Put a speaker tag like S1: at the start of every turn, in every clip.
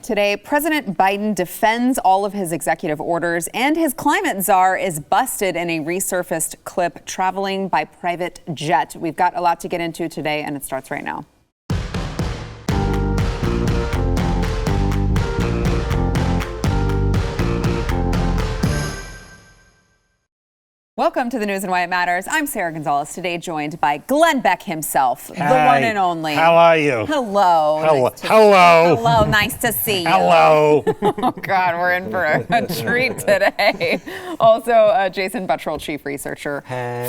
S1: Today, President Biden defends all of his executive orders, and his climate czar is busted in a resurfaced clip traveling by private jet. We've got a lot to get into today, and it starts right now. Welcome to the news and why it matters. I'm Sarah Gonzalez, today joined by Glenn Beck himself, the one and only.
S2: How are you?
S1: Hello.
S2: Hello.
S1: Nice to see you.
S2: Hello.
S1: Oh, God, we're in for a treat today. Also, Jason Buttrell, chief researcher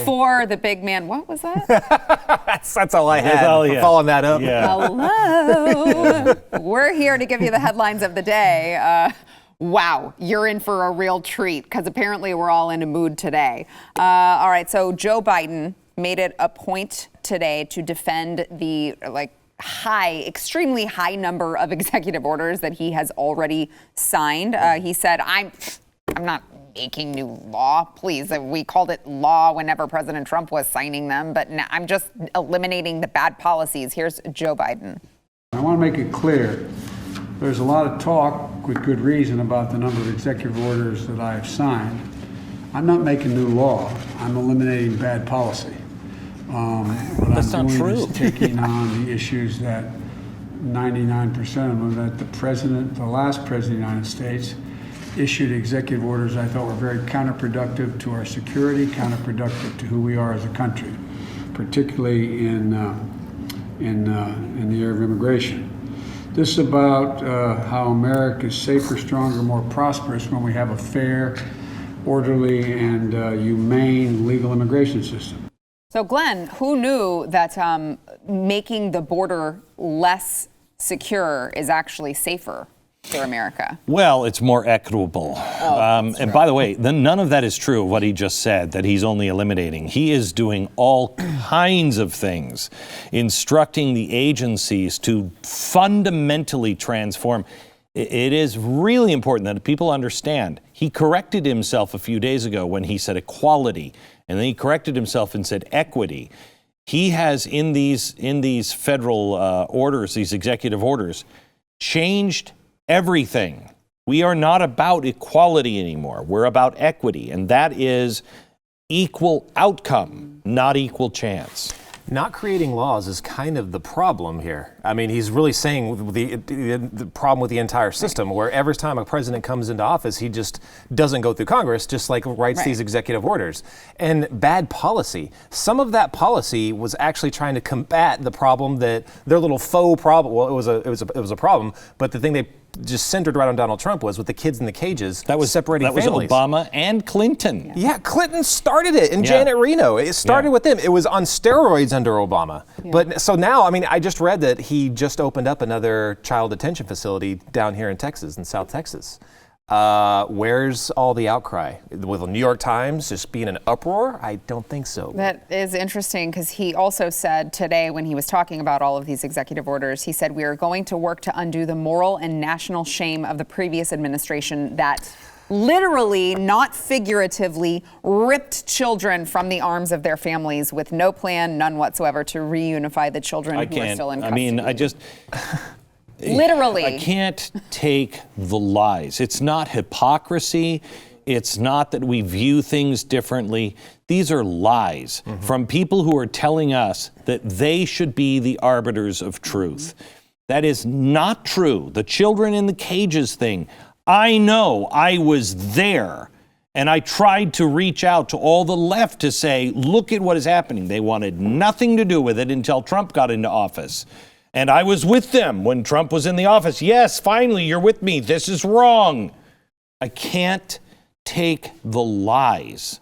S1: for the big man. What was that?
S3: That's all I had. Following that up.
S2: Yeah.
S1: Hello. We're here to give you the headlines of the day. Wow, you're in for a real treat because apparently we're all in a mood today. All right, so Joe Biden made it a point today to defend the extremely high number of executive orders that he has already signed. He said, I'm not making new law. Please, we called it law whenever President Trump was signing them, but now I'm just eliminating the bad policies. Here's Joe Biden.
S4: I want to make it clear. There's a lot of talk, with good reason, about the number of executive orders that I have signed. I'm not making new law. I'm eliminating bad policy.
S2: That's not true.
S4: Is taking on the issues that 99% of them, that the last president of the United States, issued executive orders I thought were very counterproductive to our security, counterproductive to who we are as a country, particularly in the area of immigration. This is about how America is safer, stronger, more prosperous when we have a fair, orderly, and humane legal immigration system.
S1: So, Glenn, who knew that making the border less secure is actually safer for America?
S2: Well, it's more equitable. And by the way, none of that is true of what he just said, that he's only eliminating. He is doing all kinds of things, instructing the agencies to fundamentally transform. It is really important that people understand. He corrected himself a few days ago when he said equality, and then he corrected himself and said equity. He has, in these federal orders, these executive orders, changed everything. We are not about equality anymore. We're about equity, and that is equal outcome, not equal chance.
S3: Not creating laws is kind of the problem here. I mean, he's really saying the problem with the entire system, where every time a president comes into office, he just doesn't go through Congress, just like writes these executive orders. And bad policy. Some of that policy was actually trying to combat the problem that their little faux problem. Well, it was a problem, but the thing they just centered right on Donald Trump was with the kids in the cages. That was separating families.
S2: That was Obama and Clinton.
S3: Yeah, Clinton started it, and Janet Reno. It started with them. It was on steroids under Obama. Yeah. But so now, I mean, I just read that he just opened up another child detention facility down here in Texas, in South Texas. Where's all the outcry? Will the New York Times just be in an uproar? I don't think so.
S1: That is interesting because he also said today, when he was talking about all of these executive orders, he said, we are going to work to undo the moral and national shame of the previous administration that literally, not figuratively, ripped children from the arms of their families with no plan, none whatsoever, to reunify the children who are still in custody. Literally.
S2: I can't take the lies. It's not hypocrisy. It's not that we view things differently. These are lies from people who are telling us that they should be the arbiters of truth. That is not true. The children in the cages thing, I know, I was there. And I tried to reach out to all the left to say, look at what is happening. They wanted nothing to do with it until Trump got into office. And I was with them when Trump was in the office. Yes, finally, you're with me. This is wrong. I can't take the lies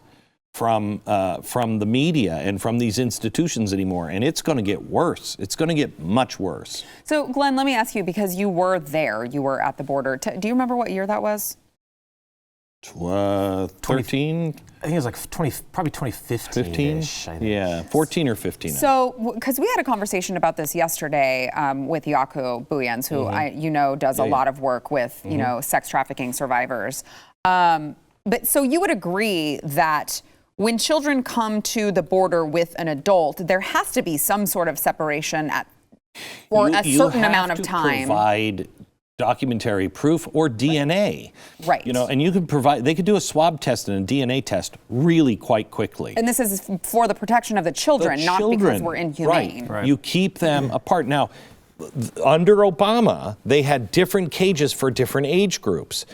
S2: from the media and from these institutions anymore. And it's going to get worse. It's going to get much worse.
S1: So, Glenn, let me ask you, because you were there, you were at the border. Do you remember what year that was?
S2: 13?
S3: I think it was like probably 2015-ish.
S2: Yeah, 14 or 15.
S1: So, because we had a conversation about this yesterday with Jaco Booyens, who does a lot of work with sex trafficking survivors. But so you would agree that when children come to the border with an adult, there has to be some sort of separation for a certain amount of time.
S2: Provide documentary proof or DNA.
S1: Right.
S2: You know, and you can provide, they could do a swab test and a DNA test really quite quickly.
S1: And this is for the protection of the children, not because we're inhumane.
S2: Right. You keep them apart. Now, under Obama, they had different cages for different age groups.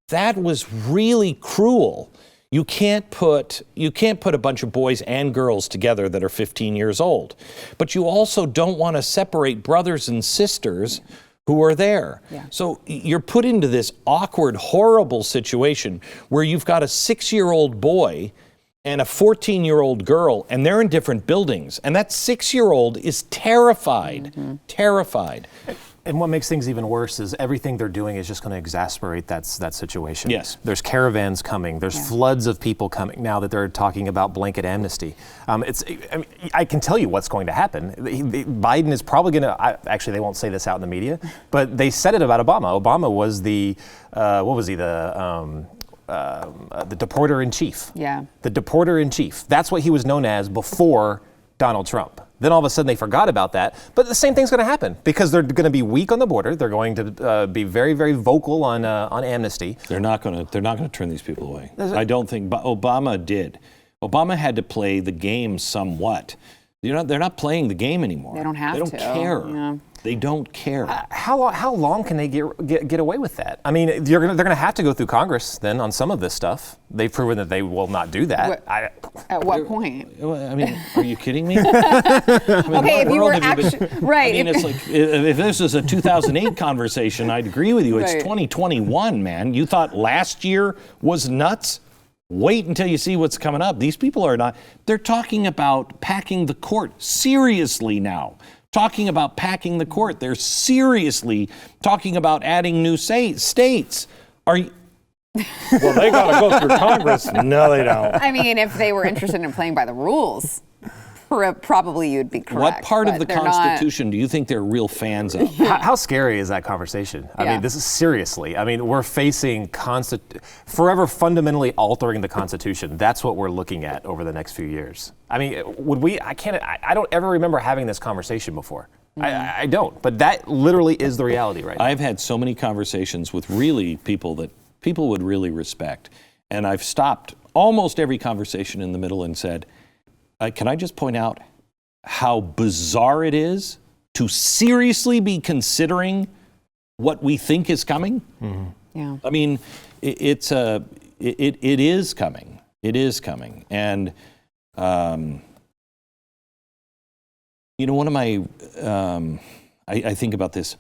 S2: That was really cruel. You can't put a bunch of boys and girls together that are 15 years old. But you also don't want to separate brothers and sisters who are there.
S1: Yeah.
S2: So you're put into this awkward, horrible situation where you've got a 6-year-old boy and a 14-year-old girl, and they're in different buildings. And that 6-year-old is terrified, terrified.
S3: And what makes things even worse is everything they're doing is just going to exacerbate that situation.
S2: Yes.
S3: There's caravans coming. There's floods of people coming now that they're talking about blanket amnesty. I can tell you what's going to happen. Biden is probably going to, actually they won't say this out in the media, but they said it about Obama. Obama was the, what was he, the deporter-in-chief.
S1: Yeah.
S3: The deporter-in-chief. That's what he was known as before Donald Trump. Then all of a sudden they forgot about that. But the same thing's going to happen because they're going to be weak on the border. They're going to be very, very vocal on amnesty.
S2: They're not going to turn these people away. I don't think Obama did. Obama had to play the game somewhat. They're not playing the game anymore.
S1: They don't have
S2: to.
S1: to.
S2: They don't care.
S1: Yeah.
S2: They don't care.
S3: How long can they get away with that? I mean, they're going to have to go through Congress then on some of this stuff. They've proven that they will not do that.
S1: At what point?
S2: I mean, are you kidding me?
S1: Okay, if you were actually right.
S2: I mean, it's like if this was a 2008 conversation, I'd agree with you. It's
S1: Right.
S2: 2021, man. You thought last year was nuts? Wait until you see what's coming up. These people are not. They're talking about packing the court seriously now. Talking about packing the court. They're seriously talking about adding new states. Are you? Well, they got to go through Congress. No, they don't.
S1: I mean, if they were interested in playing by the rules, probably you'd be correct.
S2: What part of the
S1: they're
S2: Constitution do you think they're real fans of?
S3: How scary is that conversation? I mean, this is seriously. I mean, we're facing forever fundamentally altering the Constitution. That's what we're looking at over the next few years. I mean, I don't ever remember having this conversation before. I don't, but that literally is the reality right now.
S2: I've had so many conversations with really people that people would really respect. And I've stopped almost every conversation in the middle and said, can I just point out how bizarre it is to seriously be considering what we think is coming?
S1: Mm-hmm. Yeah.
S2: I mean, it is coming. It is coming. And, one of my, I think about this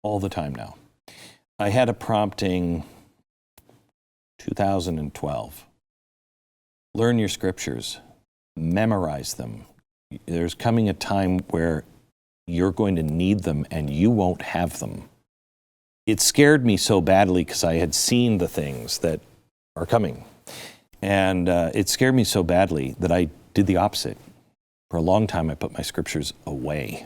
S2: all the time now. I had a prompting 2012. Learn your scriptures. Memorize them. There's coming a time where you're going to need them and you won't have them. It scared me so badly because I had seen the things that are coming. And it scared me so badly that I did the opposite. For a long time, I put my scriptures away.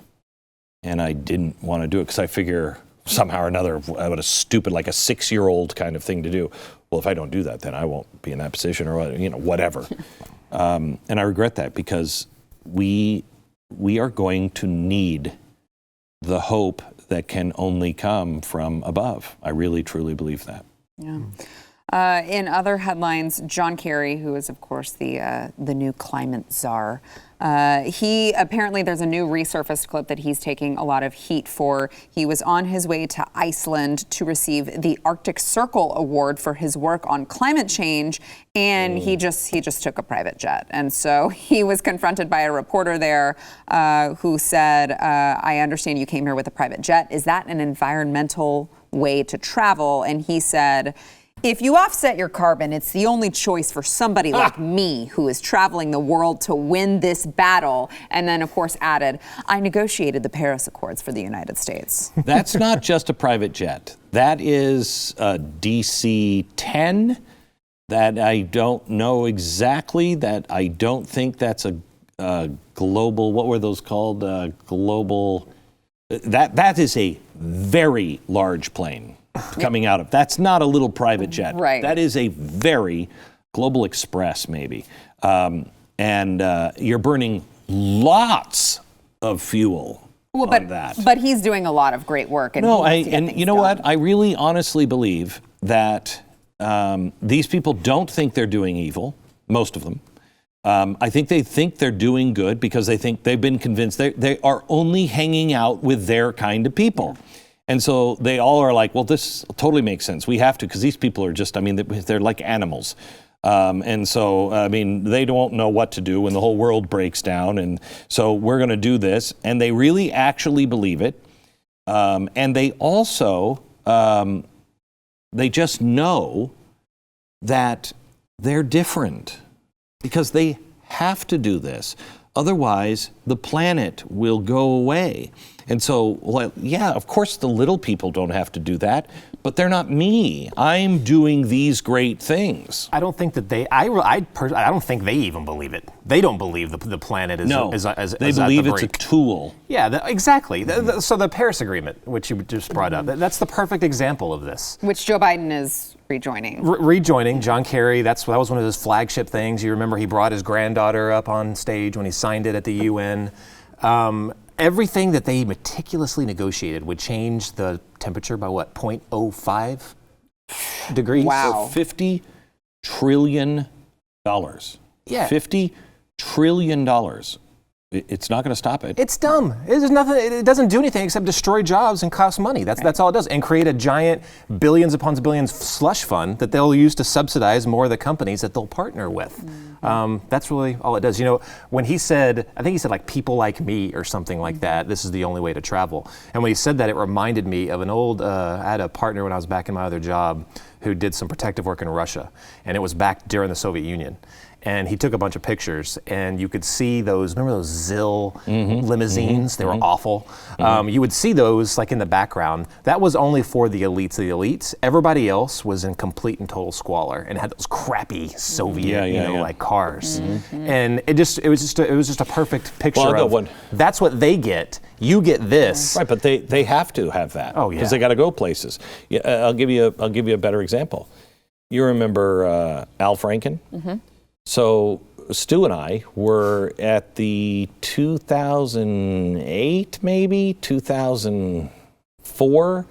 S2: And I didn't want to do it because I figure somehow or another, what a stupid, like a 6-year-old kind of thing to do. Well, if I don't do that, then I won't be in that position or, whatever. And I regret that because we are going to need the hope that can only come from above. I really, truly believe that.
S1: Yeah. In other headlines, John Kerry, who is, of course, the new climate czar, he apparently there's a new resurfaced clip that he's taking a lot of heat for. He was on his way to Iceland to receive the Arctic Circle Award for his work on climate change, and he just took a private jet. And so he was confronted by a reporter there who said, "I understand you came here with a private jet. Is that an environmental way to travel?" And he said, "If you offset your carbon, it's the only choice for somebody like me who is traveling the world to win this battle." And then, of course, added, "I negotiated the Paris Accords for the United States."
S2: That's not just a private jet. That is a DC-10 that I don't know exactly, that I don't think that's a global, what were those called? Global, that is a very large plane. Coming out of. That's not a little private jet.
S1: Right.
S2: That is a very Global Express, maybe. And you're burning lots of fuel on that.
S1: But he's doing a lot of great work. And
S2: No,
S1: he wants to get
S2: and
S1: things
S2: you know
S1: done.
S2: what? I really honestly believe that these people don't think they're doing evil, most of them. I think they're doing good because they think they've been convinced they are only hanging out with their kind of people. And so they all are like, well, this totally makes sense. We have to, because these people are just, I mean, they're like animals. And so, I mean, they don't know what to do when the whole world breaks down. And so we're going to do this. And they really actually believe it. And they also, they just know that they're different because they have to do this. Otherwise, the planet will go away. And so, well, yeah, of course the little people don't have to do that, but they're not me. I'm doing these great things.
S3: I don't think that I don't think they even believe it. They don't believe the planet is
S2: No,
S3: is
S2: they
S3: at
S2: believe
S3: the
S2: it's a
S3: brink.
S2: tool.
S3: Yeah, exactly. So the Paris Agreement, which you just brought up, that's the perfect example of this.
S1: Which Joe Biden is rejoining.
S3: Rejoining, John Kerry, that was one of his flagship things. You remember he brought his granddaughter up on stage when he signed it at the UN. Everything that they meticulously negotiated would change the temperature by what, 0.05 degrees?
S1: Wow.
S2: For $50 trillion.
S3: Yeah.
S2: $50 trillion. It's not going to stop it.
S3: It's dumb. There's nothing. It doesn't do anything except destroy jobs and cost money. That's all it does, and create a giant billions upon billions slush fund that they'll use to subsidize more of the companies that they'll partner with. That's really all it does. You know, when he said, I think he said like people like me or something like that. This is the only way to travel. And when he said that, it reminded me of an old. I had a partner when I was back in my other job who did some protective work in Russia, and it was back during the Soviet Union. And he took a bunch of pictures, and you could see those. Remember those ZIL limousines? They were awful. You would see those like in the background. That was only for the elites of the elites. Everybody else was in complete and total squalor and had those crappy Soviet, like cars. And it was just a perfect picture of that's what they get. You get this.
S2: Right, but they have to have that.
S3: Oh yeah.
S2: Because they got to go places. Yeah, I'll give you a better example. You remember Al Franken? So Stu and I were at the 2008, maybe 2004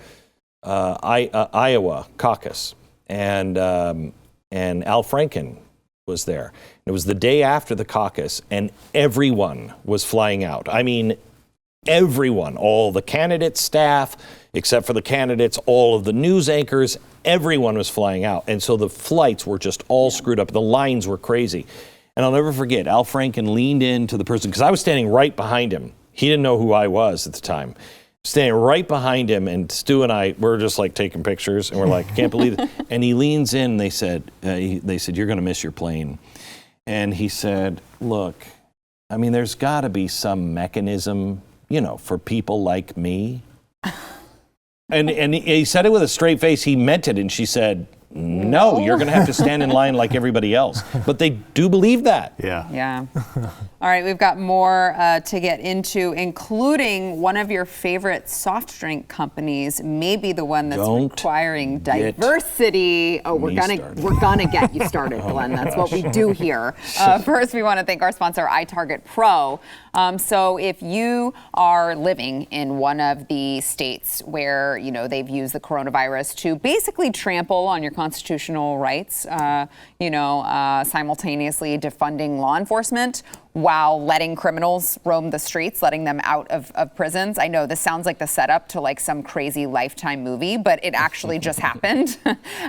S2: Iowa caucus, and Al Franken was there. It was the day after the caucus, and everyone was flying out. I mean, everyone, all the candidate staff, except for the candidates, all of the news anchors, everyone was flying out. And so the flights were just all screwed up. The lines were crazy. And I'll never forget, Al Franken leaned into the person, because I was standing right behind him. He didn't know who I was at the time. Standing right behind him, and Stu and I were just like taking pictures, and we're like, I can't believe it. And he leans in, and they said, you're going to miss your plane. And he said, look, I mean, there's got to be some mechanism, for people like me. And he said it with a straight face. He meant it. And she said, no, you're going to have to stand in line like everybody else. But they do believe that.
S3: Yeah.
S1: Yeah. All right, we've got more to get into, including one of your favorite soft drink companies, maybe the one that's requiring diversity. Oh, we're gonna get you started, Glenn. That's what we do here. First, we want to thank our sponsor, iTarget Pro. So if you are living in one of the states where they've used the coronavirus to basically trample on your constitutional rights, simultaneously defunding law enforcement while letting criminals roam the streets, letting them out of prisons. I know this sounds like the setup to like some crazy Lifetime movie, but it actually just happened.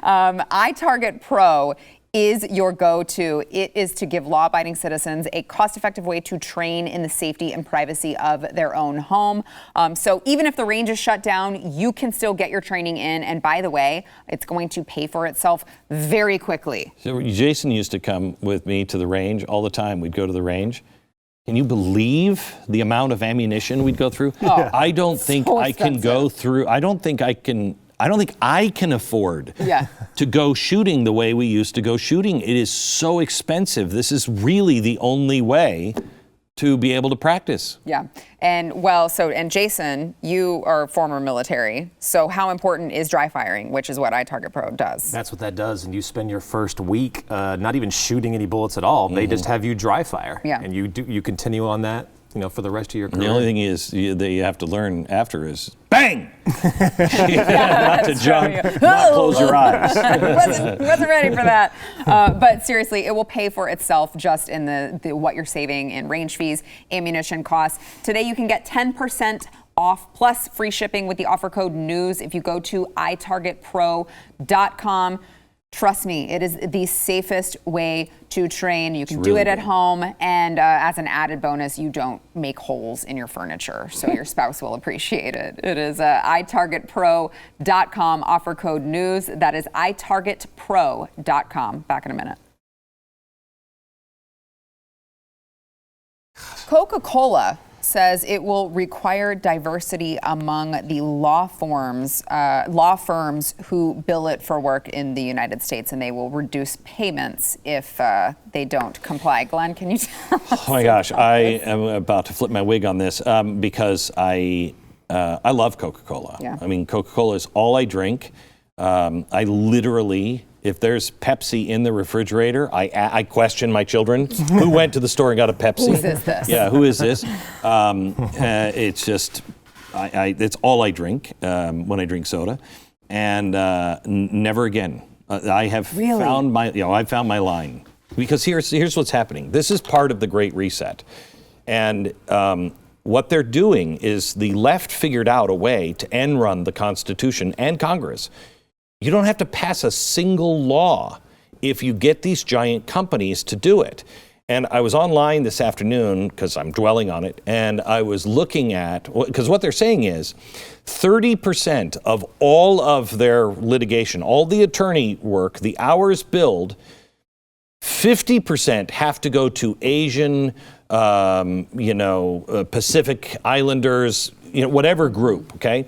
S1: iTarget Pro is your go-to. It is to give law-abiding citizens a cost-effective way to train in the safety and privacy of their own home. So even if the range is shut down, you can still get your training in. And by the way, it's going to pay for itself very quickly.
S2: So Jason used to come with me to the range all the time. We'd go to the range. Can you believe the amount of ammunition we'd go through?
S1: Oh,
S2: I don't think I can go through. I don't think I can afford to go shooting the way we used to go shooting. It is so expensive. This is really the only way to be able to practice.
S1: Yeah. And Jason, you are former military. So how important is dry firing, which is what iTarget Pro does?
S3: That's what that does. And you spend your first week not even shooting any bullets at all. They just have you dry fire.
S1: Yeah.
S3: And you continue on that for the rest of your
S2: The
S3: career.
S2: only thing is that you have to learn after is bang. Not to jump, not close your eyes.
S1: wasn't ready for that. But seriously, it will pay for itself just in the what you're saving in range fees, ammunition costs. Today you can get 10% off plus free shipping with the offer code NEWS if you go to itargetpro.com. Trust me, it is the safest way to train. You can do it at home, and as an added bonus, you don't make holes in your furniture, so your spouse will appreciate it. It is itargetpro.com, offer code NEWS. That is itargetpro.com. Back in a minute. Coca-Cola says it will require diversity among the law firms who bill it for work in the United States, and they will reduce payments if they don't comply. Glenn, can you tell us?
S2: Oh my gosh, I am about to flip my wig on this because I love Coca-Cola.
S1: Yeah.
S2: I mean, Coca-Cola is all I drink. I literally, if there's Pepsi in the refrigerator, I question my children. Who went to the store and got a Pepsi?
S1: Whose is this?
S2: Yeah, who is this? It's just, it's all I drink when I drink soda, and never again. I have found I found my line, because here's what's happening. This is part of the Great Reset, and what they're doing is the left figured out a way to end run the Constitution and Congress. You don't have to pass a single law if you get these giant companies to do it. And I was online this afternoon, because I'm dwelling on it, and I was looking at, because what they're saying is 30% of all of their litigation, all the attorney work, the hours billed, 50% have to go to Asian, Pacific Islanders, whatever group, okay?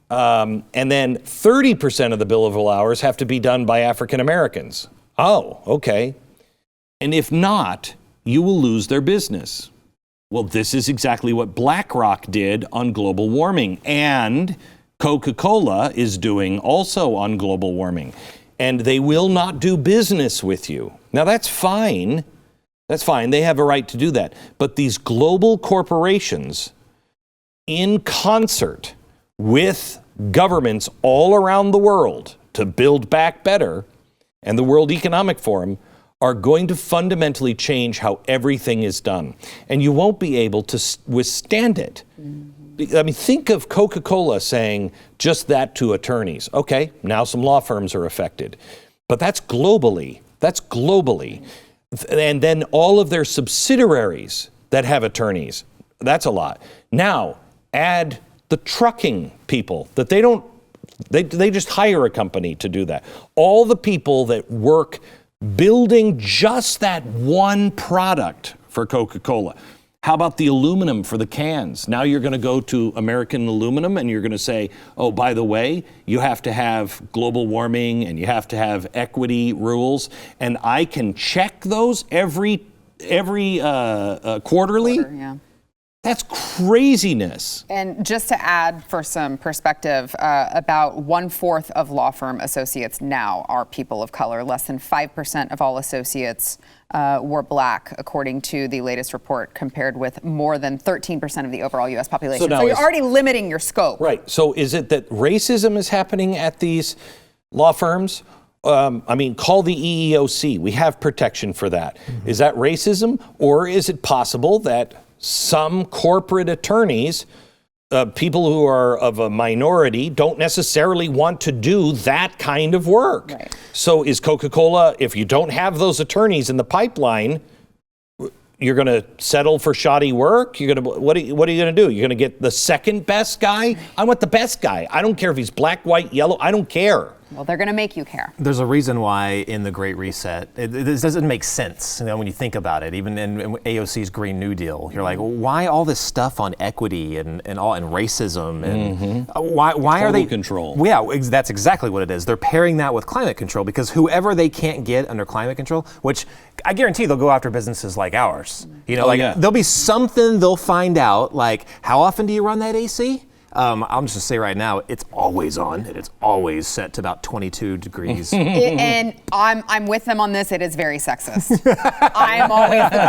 S2: And then 30% of the billable hours have to be done by African Americans. Oh, okay. And if not, you will lose their business. Well, this is exactly what BlackRock did on global warming, and Coca-Cola is doing also on global warming. And they will not do business with you. Now, that's fine. That's fine. They have a right to do that. But these global corporations, in concert with governments all around the world to build back better, and the World Economic Forum, are going to fundamentally change how everything is done. And you won't be able to withstand it. I mean, think of Coca-Cola saying just that to attorneys. Okay, now some law firms are affected. But that's globally. That's globally. And then all of their subsidiaries that have attorneys. That's a lot. Now, add the trucking people that they just hire a company to do that. All the people that work building just that one product for Coca-Cola. How about the aluminum for the cans? Now you're going to go to American Aluminum and you're going to say, oh, by the way, you have to have global warming and you have to have equity rules. And I can check those every quarterly.
S1: Yeah.
S2: That's craziness.
S1: And just to add for some perspective, about 1/4 of law firm associates now are people of color. Less than 5% of all associates were black, according to the latest report, compared with more than 13% of the overall U.S. population. So you're already limiting your scope.
S2: Right. So is it that racism is happening at these law firms? Call the EEOC. We have protection for that. Mm-hmm. Is that racism? Or is it possible that some corporate attorneys, people who are of a minority, don't necessarily want to do that kind of work?
S1: Right.
S2: So is Coca-Cola, if you don't have those attorneys in the pipeline, you're going to settle for shoddy work? What are you going to do? You're going to get the second best guy? I want the best guy. I don't care if he's black, white, yellow. I don't care.
S1: Well, they're going to make you care. There's
S3: a reason why in the Great Reset, this doesn't make sense, when you think about it. Even in AOC's Green New Deal, you're like, well, why all this stuff on equity and racism and why are they
S2: control?
S3: Yeah, that's exactly what it is. They're pairing that with climate control, because whoever they can't get under climate control, which I guarantee they'll go after businesses like ours. There'll be something they'll find out, like, how often do you run that AC? I'm just gonna say right now, it's always on, and it's always set to about 22 degrees.
S1: And I'm with them on this. It is very sexist. I'm always the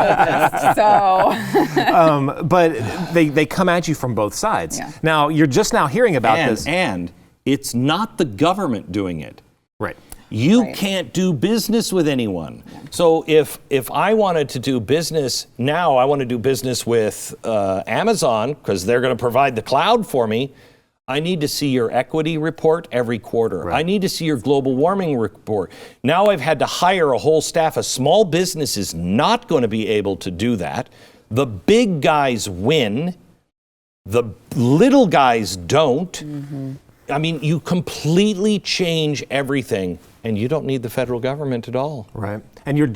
S1: coldest. So,
S3: But they come at you from both sides.
S1: Yeah.
S3: Now, you're just now hearing about this.
S2: And it's not the government doing it.
S3: Right.
S2: You can't do business with anyone. So if I wanted to do business now, I want to do business with Amazon because they're going to provide the cloud for me. I need to see your equity report every quarter.
S3: Right.
S2: I need to see your global warming report. Now I've had to hire a whole staff. A small business is not going to be able to do that. The big guys win. The little guys don't.
S1: Mm-hmm.
S2: I mean, you completely change everything, and you don't need the federal government at all.
S3: Right. And you're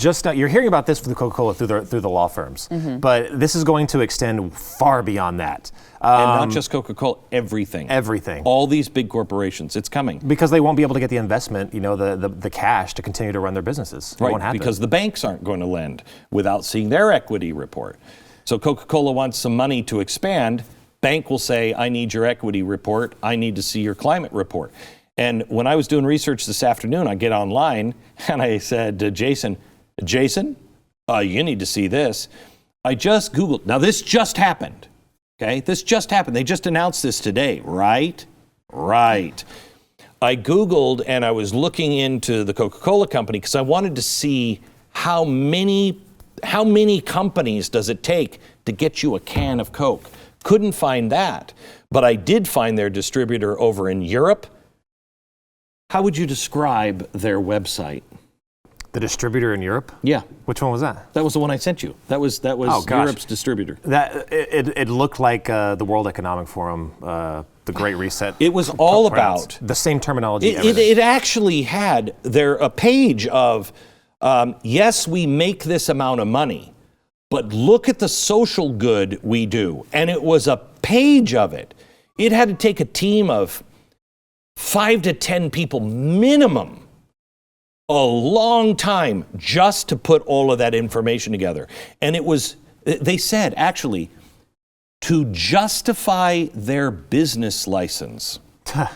S3: hearing about this with Coca-Cola through the law firms, but this is going to extend far beyond that.
S2: And not just Coca-Cola, everything.
S3: Everything.
S2: All these big corporations, it's coming.
S3: Because they won't be able to get the investment, the cash to continue to run their businesses. It won't happen.
S2: Because the banks aren't going to lend without seeing their equity report. So Coca-Cola wants some money to expand. Bank will say, I need your equity report. I need to see your climate report. And when I was doing research this afternoon, I get online and I said to Jason, you need to see this. I just Googled. Now, this just happened. Okay, this just happened. They just announced this today, right? Right. I Googled and I was looking into the Coca-Cola company because I wanted to see how many companies does it take to get you a can of Coke. Couldn't find that, but I did find their distributor over in Europe. How would you describe their website?
S3: The distributor in Europe?
S2: Yeah.
S3: Which one was that?
S2: That was the one I sent you. That was Europe's distributor.
S3: It looked like the World Economic Forum, the Great Reset.
S2: It was all about
S3: the same terminology.
S2: It actually had a page of, yes, we make this amount of money, but look at the social good we do. And it was a page of it. It had to take a team of 5 to 10 people minimum, a long time just to put all of that information together. And they said, actually, to justify their business license. That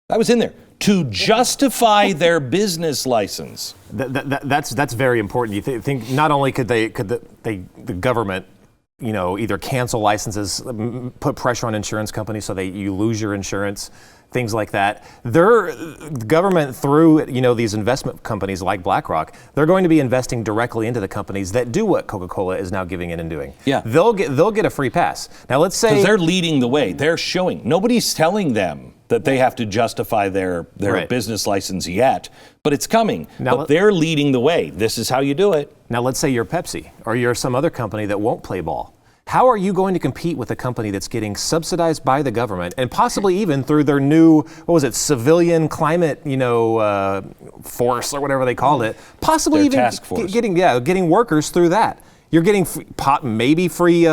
S2: was in there. To justify their business license.
S3: That's very important. You think not only could the government, either cancel licenses, put pressure on insurance companies so you lose your insurance, things like that. The government, through these investment companies like BlackRock, they're going to be investing directly into the companies that do what Coca-Cola is now giving in and doing.
S2: Yeah,
S3: they'll get a free pass. Now let's say
S2: because they're leading the way. They're showing. Nobody's telling them that they have to justify their
S3: Right.
S2: business license yet, but it's coming.
S3: Now
S2: but they're leading the way. This is how you do it.
S3: Now let's say you're Pepsi or you're some other company that won't play ball. How are you going to compete with a company that's getting subsidized by the government and possibly even through their new, civilian climate, force or whatever they called it, possibly
S2: Their
S3: even
S2: task force.
S3: getting workers through that. You're getting maybe free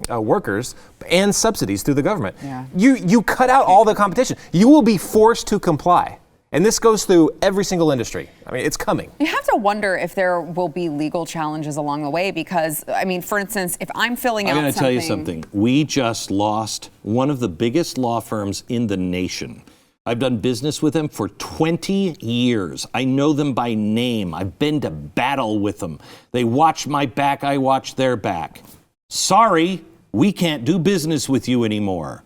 S3: workers and subsidies through the government.
S1: Yeah.
S3: You cut out all the competition. You will be forced to comply. And this goes through every single industry. I mean, it's coming.
S1: You have to wonder if there will be legal challenges along the way because, for instance, if I'm filling out something...
S2: I'm going to tell you something. We just lost one of the biggest law firms in the nation. I've done business with them for 20 years. I know them by name. I've been to battle with them. They watch my back, I watch their back. Sorry, we can't do business with you anymore.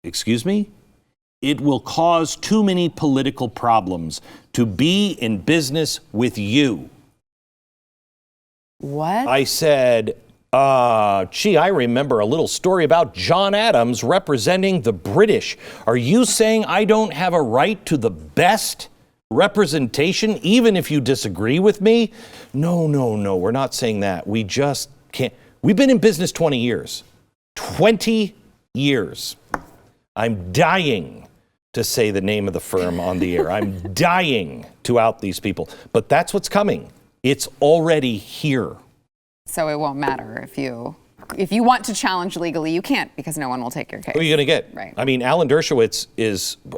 S2: Excuse me? It will cause too many political problems to be in business with you.
S1: What?
S2: I said, I remember a little story about John Adams representing the British. Are you saying I don't have a right to the best representation, even if you disagree with me? No, we're not saying that. We just can't. We've been in business 20 years. 20 years. I'm dying to say the name of the firm on the air. I'm dying to out these people. But that's what's coming. It's already here.
S1: So it won't matter if you want to challenge legally, you can't because no one will take your case.
S2: Who are you going to get?
S1: Right.
S2: I mean, Alan Dershowitz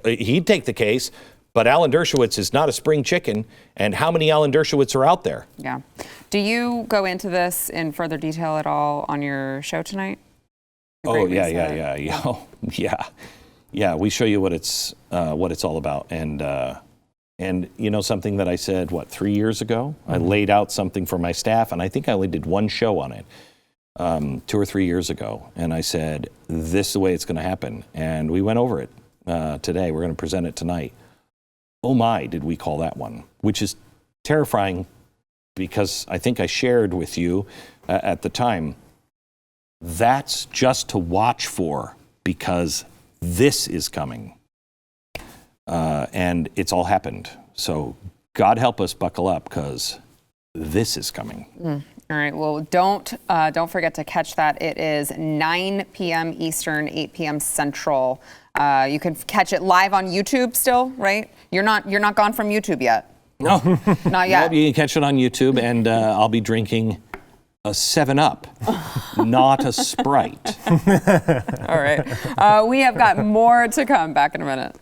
S2: he'd take the case, but Alan Dershowitz is not a spring chicken. And how many Alan Dershowitz are out there?
S1: Yeah. Do you go into this in further detail at all on your show tonight?
S2: Oh,
S1: Great Reset.
S2: yeah. Oh, yeah. Yeah, we show you what it's all about. And you know something that I said, 3 years ago? I laid out something for my staff, and I think I only did one show on it 2 or 3 years ago. And I said, this is the way it's going to happen. And we went over it today. We're going to present it tonight. Oh my, did we call that one? Which is terrifying because I think I shared with you at the time, that's just to watch for because this is coming. And it's all happened. So God help us buckle up because this is coming.
S1: All right. Well, don't forget to catch that. It is 9 p.m. Eastern, 8 p.m. Central. You can catch it live on YouTube still, right? You're not gone from YouTube yet.
S2: No,
S1: Not yet.
S2: No, you can catch it on YouTube, and I'll be drinking a 7-Up, not a Sprite.
S1: All right. We have got more to come. Back in a minute.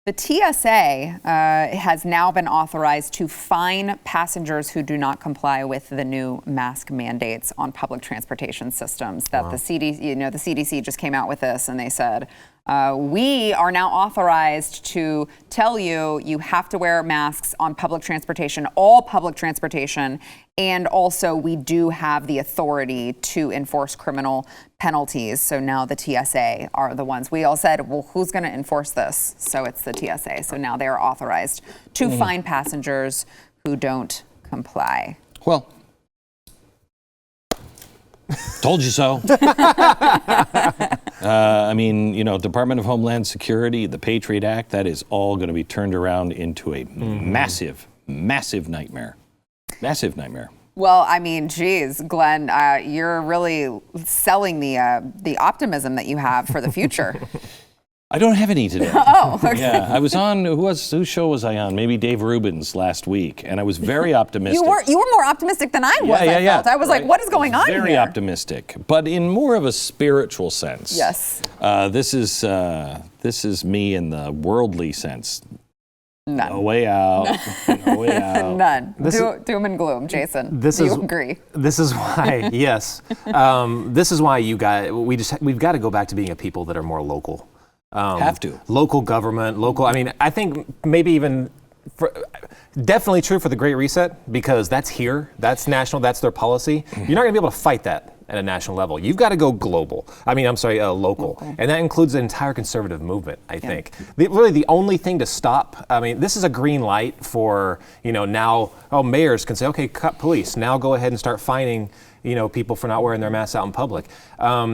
S1: The TSA has now been authorized to fine passengers who do not comply with the new mask mandates on public transportation systems. That the CDC just came out with this, and they said, we are now authorized to tell you you have to wear masks on public transportation, all public transportation, and also we do have the authority to enforce criminal penalties. So now the TSA are the ones. We all said, well, who's going to enforce this? So it's the TSA. So now they are authorized to fine passengers who don't comply.
S2: Well, told you so. I mean, Department of Homeland Security, the Patriot Act, that is all going to be turned around into a massive, massive nightmare. Massive nightmare.
S1: Well, I mean, geez, Glenn, you're really selling the optimism that you have for the future.
S2: I don't have any today.
S1: Oh, okay.
S2: Yeah, I was on, whose show was I on? Maybe Dave Rubin's last week, and I was very optimistic.
S1: You were more optimistic than I was, I felt. I was like, what is going on here?
S2: Very optimistic, but in more of a spiritual sense.
S1: Yes.
S2: This is me in the worldly sense.
S1: None.
S2: No way out. No way out.
S1: None. Doom and gloom, Jason. Do you agree?
S3: This is why, yes. This is why we've got to go back to being a people that are more local.
S2: Have to.
S3: Local government, I mean, I think maybe even definitely true for the Great Reset because that's here, that's national, that's their policy. You're not going to be able to fight that at a national level. You've got to go global. Local. And that includes the entire conservative movement, I think. Really the only thing to stop, this is a green light for, now, mayors can say, okay, cut police. Now go ahead and start fining, people for not wearing their masks out in public.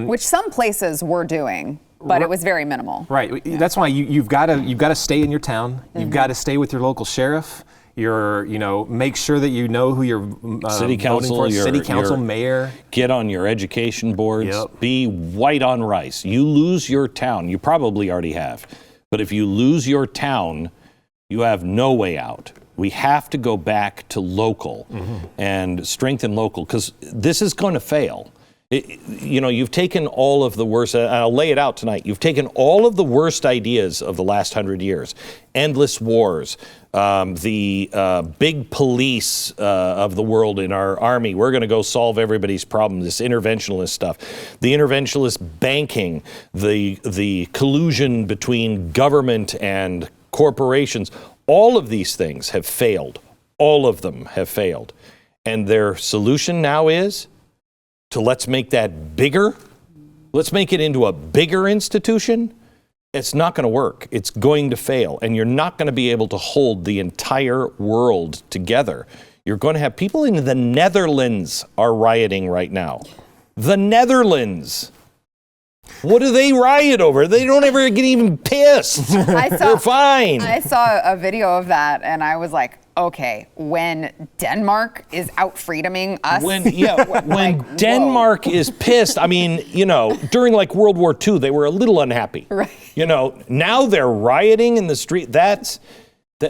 S1: Which some places were doing. But it was very minimal.
S3: Right. Yeah. That's why you've got to stay in your town. You've got to stay with your local sheriff. Make sure that you know who you're
S2: city council,
S3: voting for. City council, mayor.
S2: Get on your education boards.
S3: Yep.
S2: Be white on rice. You lose your town. You probably already have. But if you lose your town, you have no way out. We have to go back to local and strengthen local because this is going to fail. You've taken all of the worst, and I'll lay it out tonight. You've taken all of the worst ideas of the last 100 years, endless wars, the big police of the world in our army. We're going to go solve everybody's problem, this interventionist stuff, the interventionist banking, the collusion between government and corporations. All of these things have failed. All of them have failed. And their solution now is to let's make that bigger. Let's make it into a bigger institution. It's not going to work. It's going to fail. And you're not going to be able to hold the entire world together. You're going to have people in the Netherlands are rioting right now. The Netherlands. What do they riot over? They don't ever get even pissed. They're fine.
S1: I saw a video of that and I was like, okay, when Denmark is out freedoming us.
S2: When Denmark is pissed, during like World War II, they were a little unhappy.
S1: Right.
S2: Now they're rioting in the street. That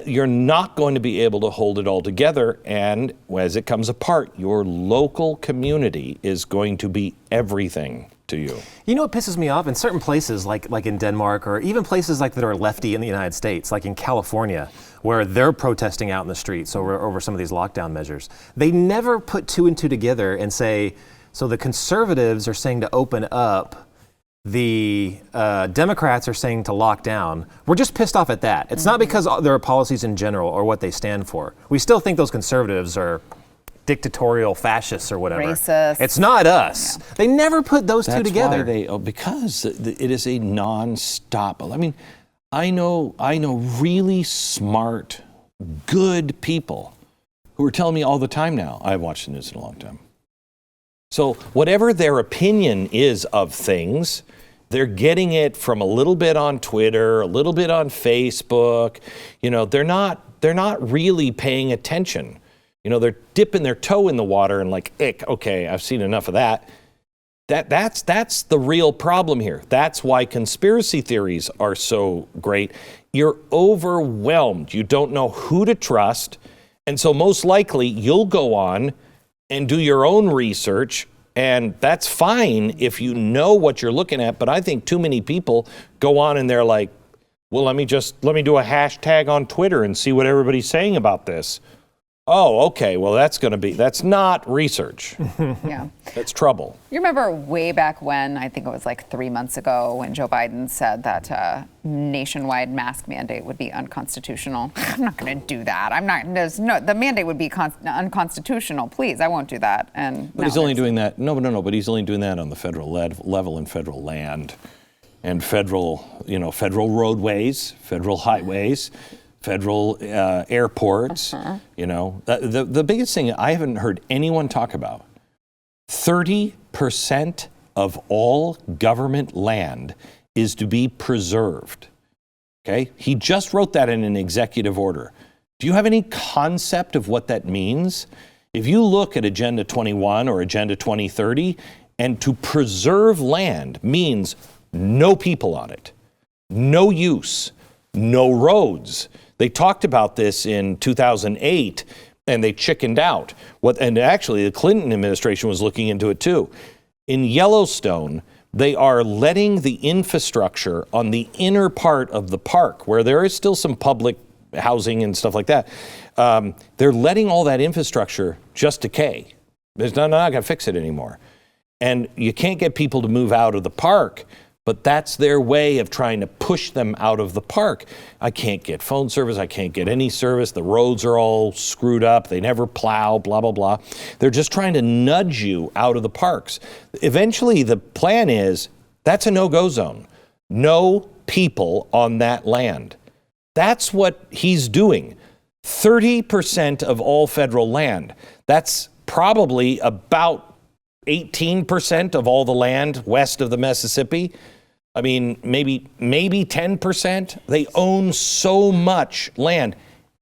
S2: you're not going to be able to hold it all together. And as it comes apart, your local community is going to be everything. to you.
S3: You know what pisses me off? In certain places, like in Denmark, or even places like that are lefty in the United States, like in California, where they're protesting out in the streets over some of these lockdown measures, they never put two and two together and say, so the conservatives are saying to open up, the Democrats are saying to lock down. We're just pissed off at that. It's not because there are policies in general or what they stand for. We still think those conservatives are dictatorial fascists or whatever.
S1: Racist.
S3: It's not us. Yeah. They never put those two together.
S2: Because it is a non-stop. I mean, I know really smart, good people who are telling me all the time now, I haven't watched the news in a long time. So whatever their opinion is of things, they're getting it from a little bit on Twitter, a little bit on Facebook. You know, they're not really paying attention. You know, they're dipping their toe in the water and like, okay, I've seen enough of that. That's the real problem here. That's why conspiracy theories are so great. You're overwhelmed. You don't know who to trust. And so most likely you'll go on and do your own research. And that's fine if you know what you're looking at. But I think too many people go on and they're like, well, let me do a hashtag on Twitter and see what everybody's saying about this. Oh, okay. Well, that's not research.
S1: Yeah.
S2: That's trouble.
S1: You remember way back when, I think it was like 3 months ago, when Joe Biden said that nationwide mask mandate would be unconstitutional. I'm not going to do that. The mandate would be unconstitutional. Please, I won't do that.
S2: But he's only doing that. No, but he's only doing that on the federal level and federal land and federal roadways, federal highways, federal airports. You know, the biggest thing I haven't heard anyone talk about, 30% of all government land is to be preserved. Okay? He just wrote that in an executive order. Do you have any concept of what that means? If you look at Agenda 21 or Agenda 2030, and to preserve land means no people on it, no use, no roads. They talked about this in 2008, and they chickened out. And actually, the Clinton administration was looking into it too. In Yellowstone, they are letting the infrastructure on the inner part of the park, where there is still some public housing and stuff like that. They're letting all that infrastructure just decay. They're not going to fix it anymore. And you can't get people to move out of the park, but that's their way of trying to push them out of the park. I can't get phone service. I can't get any service. The roads are all screwed up. They never plow, blah, blah, blah. They're just trying to nudge you out of the parks. Eventually, the plan is that's a no-go zone. No people on that land. That's what he's doing. 30% of all federal land. That's probably about 18% of all the land west of the Mississippi. I mean, maybe 10%. They own so much land.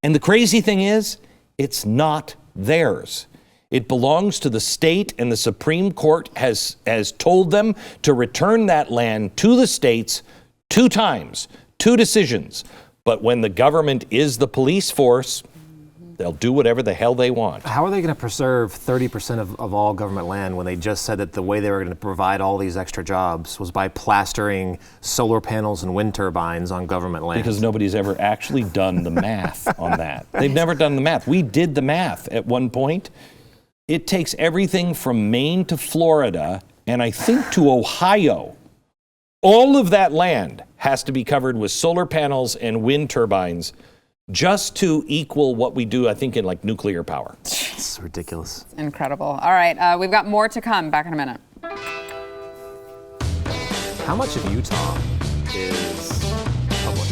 S2: And the crazy thing is, it's not theirs. It belongs to the state, and the Supreme Court has told them to return that land to the states 2 times, 2 decisions. But when the government is the police force, they'll do whatever the hell they want.
S3: How are they going to preserve 30% of all government land when they just said that the way they were going to provide all these extra jobs was by plastering solar panels and wind turbines on government land?
S2: Because nobody's ever actually done the math on that. They've never done the math. We did the math at one point. It takes everything from Maine to Florida, and I think to Ohio. All of that land has to be covered with solar panels and wind turbines just to equal what we do, I think, in like nuclear power.
S3: It's ridiculous.
S1: Incredible. All right, we've got more to come. Back in a minute.
S3: How much of Utah is public?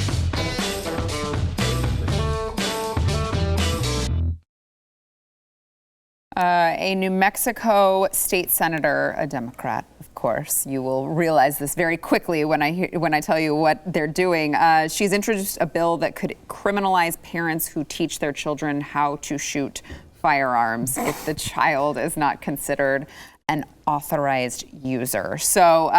S1: A New Mexico state senator, a Democrat, of course. You will realize this very quickly when I tell you what they're doing. She's introduced a bill that could criminalize parents who teach their children how to shoot firearms if the child is not considered an authorized user. So,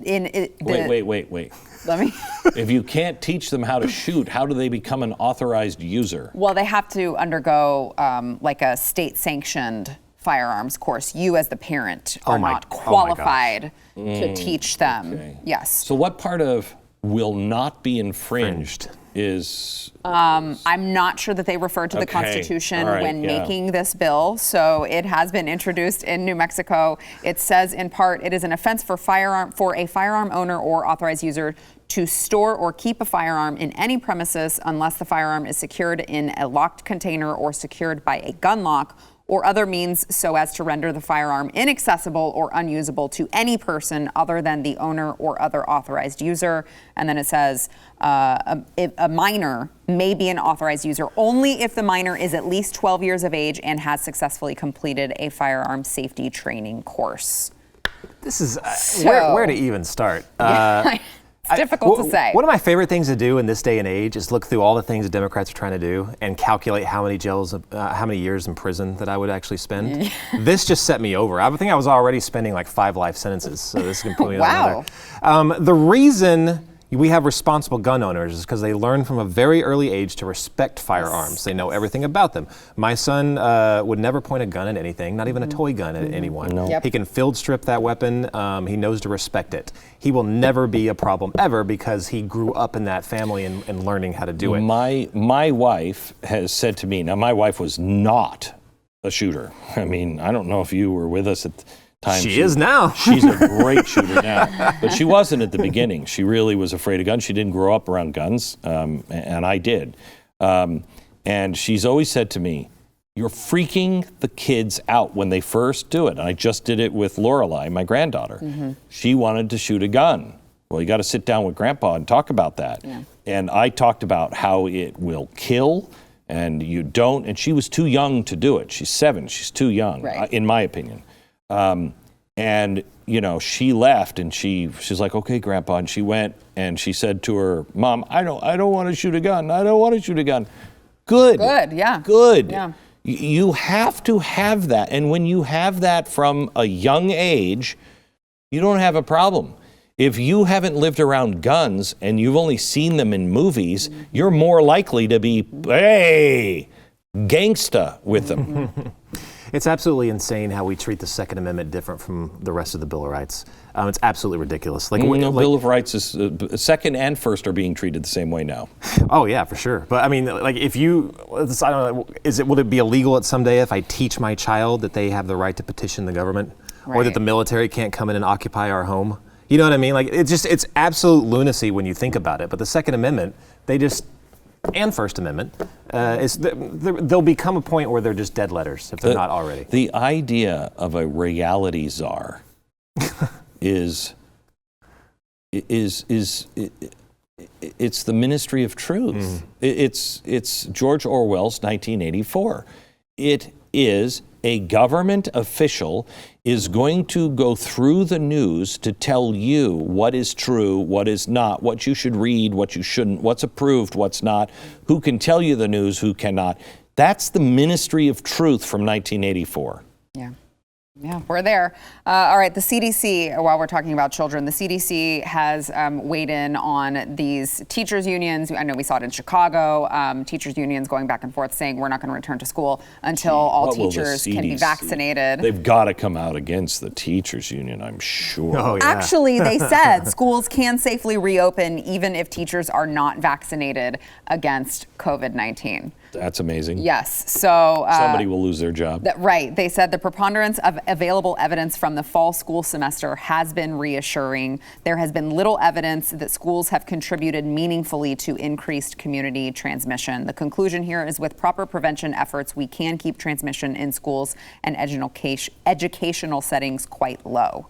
S2: wait.
S1: Let me.
S2: If you can't teach them how to shoot, how do they become an authorized user?
S1: Well, they have to undergo like a state-sanctioned firearms course. You as the parent
S3: Oh
S1: are
S3: my-
S1: not
S3: oh my
S1: qualified to teach them.
S2: Okay.
S1: Yes.
S2: So what part of will not be infringed is?
S1: I'm not sure that they referred to the
S2: Okay.
S1: Constitution
S2: All right,
S1: when
S2: yeah.
S1: making this bill. So it has been introduced in New Mexico. It says in part, it is an offense for a firearm owner or authorized user to store or keep a firearm in any premises unless the firearm is secured in a locked container or secured by a gun lock or other means so as to render the firearm inaccessible or unusable to any person other than the owner or other authorized user. And then it says a minor may be an authorized user only if the minor is at least 12 years of age and has successfully completed a firearm safety training course.
S3: This is
S1: So-
S3: where to even start.
S1: It's difficult to say.
S3: One of my favorite things to do in this day and age is look through all the things that Democrats are trying to do and calculate how many years in prison that I would actually spend. This just set me over. I think I was already spending like 5 life sentences, so this can put me
S1: Wow.
S3: on another. The reason we have responsible gun owners is because they learn from a very early age to respect firearms. They know everything about them. My son would never point a gun at anything, not even a toy gun at anyone.
S1: Yep.
S3: He can field strip that weapon. He knows to respect it. He will never be a problem ever because he grew up in that family and learning how to do it.
S2: My wife has said to me, now my wife was not a shooter. I mean, I don't know if you were with us at the time.
S3: She is now.
S2: She's a great shooter now, but she wasn't at the beginning. She really was afraid of guns. She didn't grow up around guns, and I did. And she's always said to me, "You're freaking the kids out when they first do it." And I just did it with Lorelei, my granddaughter. She wanted to shoot a gun. Well, you got to sit down with Grandpa and talk about that.
S1: Yeah.
S2: And I talked about how it will kill, and you don't. And she was too young to do it. She's 7. She's too young,
S1: Right.
S2: in my opinion. And you know, she left, and she's like, "Okay, Grandpa," and she went and she said to her mom, "I don't want to shoot a gun. I don't want to shoot a gun." Good.
S1: Good, yeah.
S2: Good.
S1: Yeah.
S2: You have to have that, and when you have that from a young age, you don't have a problem. If you haven't lived around guns and you've only seen them in movies, you're more likely to be, hey, gangsta with them.
S3: It's absolutely insane how we treat the Second Amendment different from the rest of the Bill of Rights. It's absolutely ridiculous. Like,
S2: Bill of Rights is second and first are being treated the same way now.
S3: Oh yeah, for sure. But I mean, like, if you, I don't know, would it be illegal at someday if I teach my child that they have the right to petition the government, or
S1: Right.
S3: that the military can't come in and occupy our home? You know what I mean? Like, it's absolute lunacy when you think about it. But the Second Amendment, and First Amendment, there'll become a point where they're just dead letters if they're not already.
S2: The idea of a reality czar is it's the ministry of truth. It's George Orwell's 1984. It is a government official is going to go through the news to tell you what is true, what is not, what you should read, what you shouldn't, what's approved, what's not, who can tell you the news, who cannot. That's the ministry of truth from 1984.
S1: Yeah. Yeah, we're there. All right, the CDC, while we're talking about children, the CDC has weighed in on these teachers' unions. I know we saw it in Chicago, teachers' unions going back and forth saying we're not going to return to school until all
S2: What will the
S1: teachers can be
S2: CDC
S1: vaccinated.
S2: They've got to come out against the teachers' union, I'm sure.
S3: Oh, yeah.
S1: Actually, they said schools can safely reopen even if teachers are not vaccinated against COVID-19.
S2: That's amazing.
S1: Yes, so
S2: Somebody will lose their job.
S1: right. They said the preponderance of available evidence from the fall school semester has been reassuring. There has been little evidence that schools have contributed meaningfully to increased community transmission. The conclusion here is with proper prevention efforts, we can keep transmission in schools and educational settings quite low.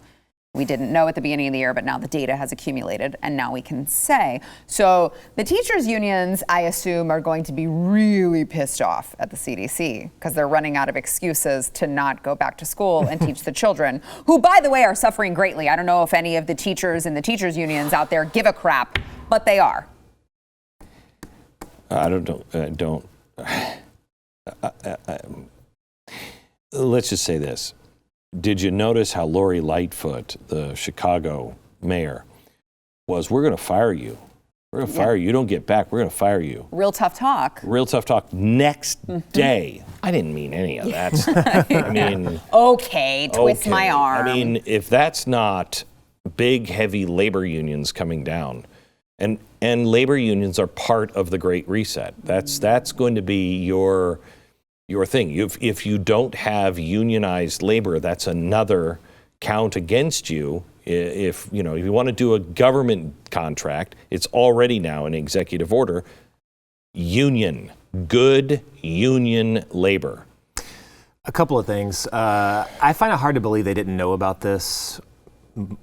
S1: We didn't know at the beginning of the year, but now the data has accumulated, and now we can say. So the teachers' unions, I assume, are going to be really pissed off at the CDC because they're running out of excuses to not go back to school and teach the children, who, by the way, are suffering greatly. I don't know if any of the teachers in the teachers' unions out there give a crap, but they are.
S2: Let's just say this. Did you notice how Lori Lightfoot, the Chicago mayor, we're going to fire you We're going to fire you. You don't get back. We're going to fire you.
S1: Real tough talk.
S2: Real tough talk. Next day. I didn't mean any of that. I mean,
S1: Okay, twist my arm.
S2: I mean, if that's not big, heavy labor unions coming down, and labor unions are part of the Great Reset. That's going to be your thing. If you don't have unionized labor, that's another count against you. If you want to do a government contract, it's already now an executive order. Good union labor.
S3: A couple of things. I find it hard to believe they didn't know about this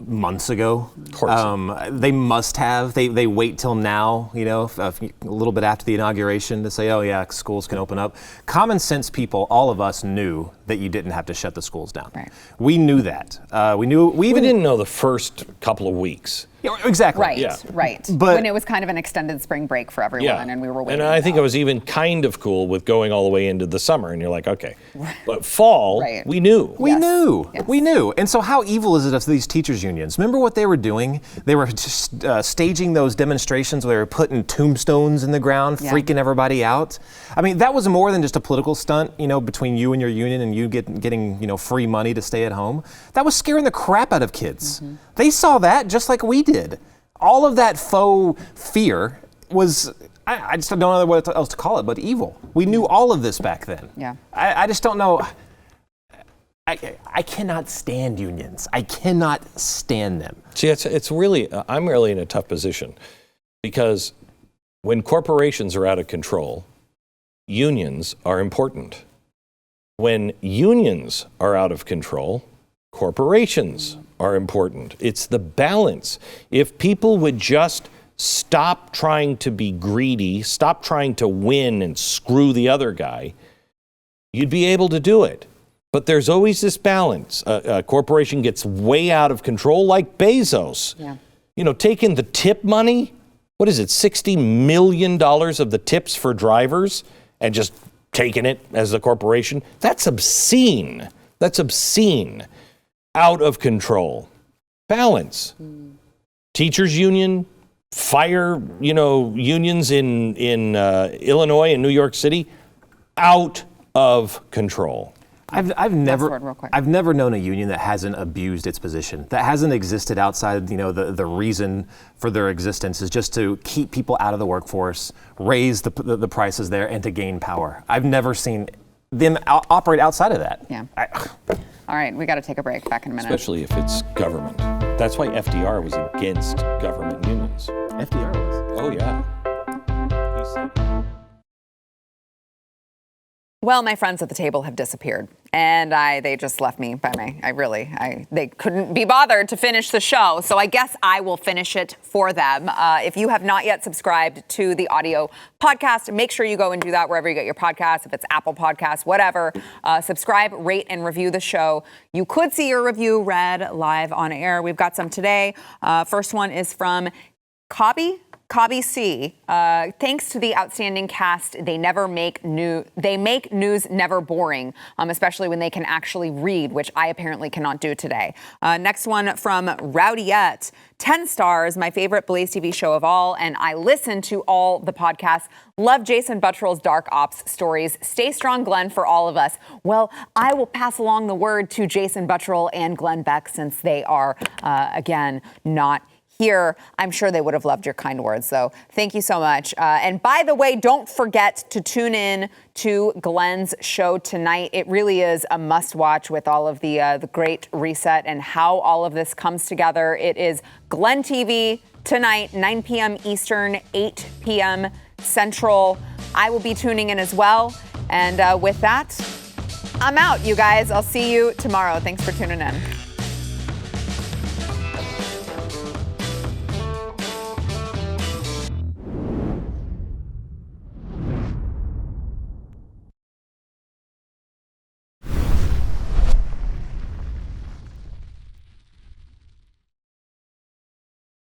S3: months ago.
S2: Of course.
S3: They must have. They wait till now, a little bit after the inauguration to say, oh yeah, schools can open up. Common sense people, all of us knew that you didn't have to shut the schools down.
S1: Right.
S3: We knew that. We
S2: didn't know the first couple of weeks.
S3: Yeah, exactly.
S1: Right,
S2: Yeah.
S1: right.
S3: But-
S1: when it was kind of an extended spring break for everyone, and we were waiting.
S2: And I think I was even kind of cool with going all the way into the summer, and you're like, okay. But fall,
S1: Right.
S2: we knew.
S3: We
S1: Yes.
S3: knew.
S1: Yes.
S3: We knew. And so how evil is it of these teachers unions? Remember what they were doing? They were just staging those demonstrations where they were putting tombstones in the ground,
S1: Yeah.
S3: freaking everybody out. I mean, that was more than just a political stunt, between you and your union and you getting, free money to stay at home. That was scaring the crap out of kids.
S1: Mm-hmm.
S3: They saw that just like we did. All of that faux fear was, I just don't know what else to call it, but evil. We knew all of this back then.
S1: Yeah.
S3: I just don't know. I cannot stand unions. I cannot stand them.
S2: See, it's really, I'm really in a tough position because when corporations are out of control, unions are important. When unions are out of control, corporations are important. It's the balance. If people would just stop trying to be greedy, stop trying to win and screw the other guy, you'd be able to do it. But there's always this balance. A corporation gets way out of control, like Bezos.
S1: Yeah.
S2: Taking the tip money, what is it, $60 million of the tips for drivers, and just taking it as a corporation? That's obscene. That's obscene. Out of control. Balance. Teachers union, fire, unions in Illinois and New York City, out of control.
S3: I've never
S1: Word real quick.
S3: I've never known a union that hasn't abused its position, that hasn't existed outside the reason for their existence is just to keep people out of the workforce, raise the prices there, and to gain power. I've never seen them operate outside of that.
S1: Yeah. All right, we got to take a break. Back in a minute.
S2: Especially if it's government. That's why FDR was against government unions.
S3: FDR was.
S2: Oh, yeah. He said.
S1: Well, my friends at the table have disappeared, and they just left me they couldn't be bothered to finish the show, so I guess I will finish it for them. If you have not yet subscribed to the audio podcast, make sure you go and do that wherever you get your podcasts, if it's Apple Podcasts, whatever. Subscribe, rate, and review the show. You could see your review read live on air. We've got some today. First one is from Cobby C. Thanks to the outstanding cast, they make news never boring, especially when they can actually read, which I apparently cannot do today. Next one from Rowdyette. 10 stars, my favorite BlazeTV show of all, and I listen to all the podcasts. Love Jason Buttrell's dark ops stories. Stay strong, Glenn, for all of us. Well, I will pass along the word to Jason Buttrell and Glenn Beck since they are, again, not here. I'm sure they would have loved your kind words, so thank you so much. And by the way, don't forget to tune in to Glenn's show tonight. It really is a must-watch with all of the Great Reset and how all of this comes together. It is Glenn TV tonight, 9 p.m. Eastern, 8 p.m. Central. I will be tuning in as well. And with that, I'm out, you guys. I'll see you tomorrow. Thanks for tuning in.